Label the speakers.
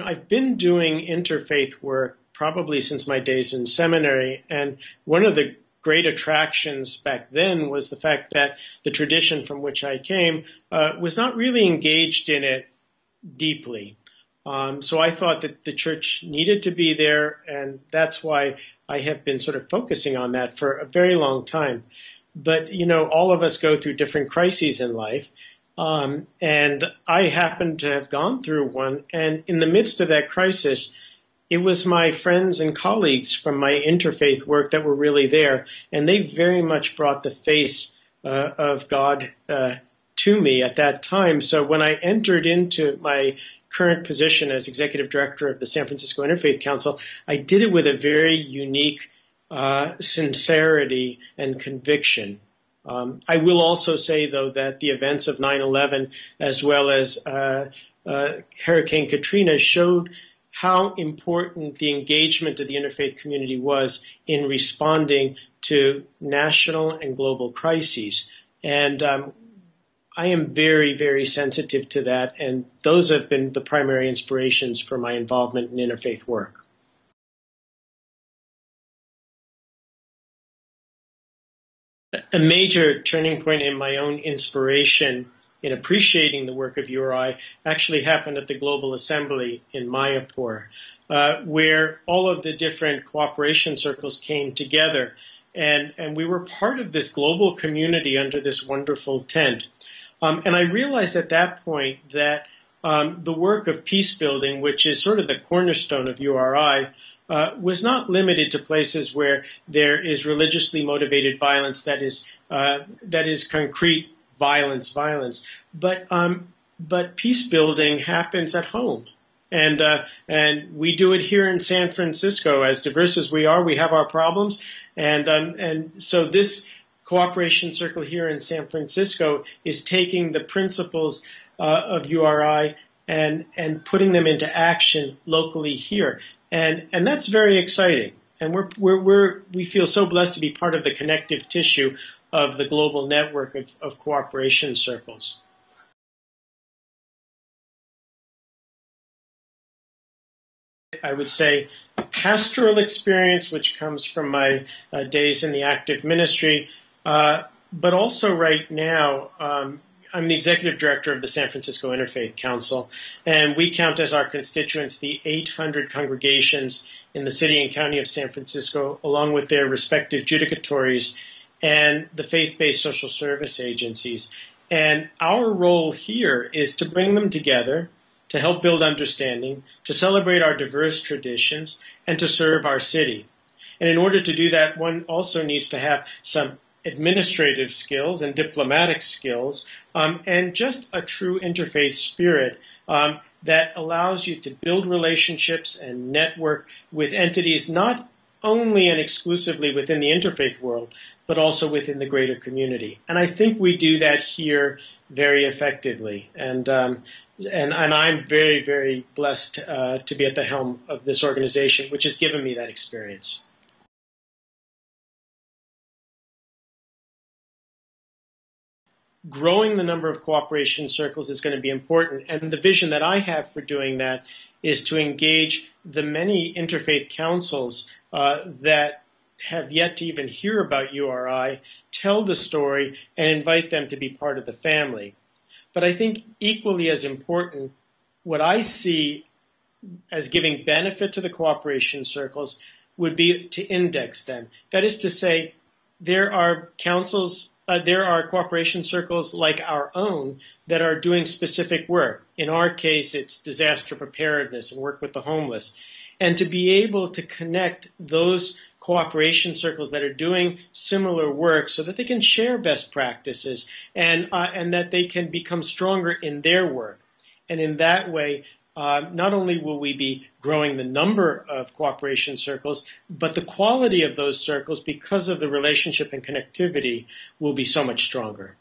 Speaker 1: I've been doing interfaith work probably since my days in seminary, and one of the great attractions back then was the fact that the tradition from which I came was not really engaged in it deeply. So I thought that the church needed to be there, and that's why I have been sort of focusing on that for a very long time. But, all of us go through different crises in life. And I happened to have gone through one. And in the midst of that crisis, it was my friends and colleagues from my interfaith work that were really there. And they very much brought the face of God to me at that time. So when I entered into my current position as executive director of the San Francisco Interfaith Council, I did it with a very unique sincerity and conviction. I will also say, though, that the events of 9/11, as well as Hurricane Katrina, showed how important the engagement of the interfaith community was in responding to national and global crises. And I am very, very sensitive to that, and those have been the primary inspirations for my involvement in interfaith work. A major turning point in my own inspiration in appreciating the work of URI actually happened at the Global Assembly in Mayapur, where all of the different cooperation circles came together. And we were part of this global community under this wonderful tent. And I realized at that point that the work of peace building, which is sort of the cornerstone of URI, was not limited to places where there is religiously motivated violence that is concrete violence, but peace building happens at home, and we do it here in San Francisco. As diverse as we are, we have our problems, and so this cooperation circle here in San Francisco is taking the principles of URI and putting them into action locally here. And that's very exciting. And we feel so blessed to be part of the connective tissue of the global network of cooperation circles. I would say pastoral experience, which comes from my days in the active ministry, but also right now, I'm the executive director of the San Francisco Interfaith Council, and we count as our constituents the 800 congregations in the city and county of San Francisco, along with their respective judicatories and the faith-based social service agencies. And our role here is to bring them together, to help build understanding, to celebrate our diverse traditions, and to serve our city. And in order to do that, one also needs to have some administrative skills and diplomatic skills, and just a true interfaith spirit that allows you to build relationships and network with entities not only and exclusively within the interfaith world, but also within the greater community. And I think we do that here very effectively. And I'm very, very blessed to be at the helm of this organization, which has given me that experience. Growing the number of cooperation circles is going to be important, and the vision that I have for doing that is to engage the many interfaith councils that have yet to even hear about URI, tell the story, and invite them to be part of the family. But I think equally as important, what I see as giving benefit to the cooperation circles would be to index them. That is to say, there are councils, there are cooperation circles like our own that are doing specific work. In our case, it's disaster preparedness and work with the homeless. And to be able to connect those cooperation circles that are doing similar work so that they can share best practices and that they can become stronger in their work. And in that way, not only will we be growing the number of cooperation circles, but the quality of those circles, because of the relationship and connectivity, will be so much stronger.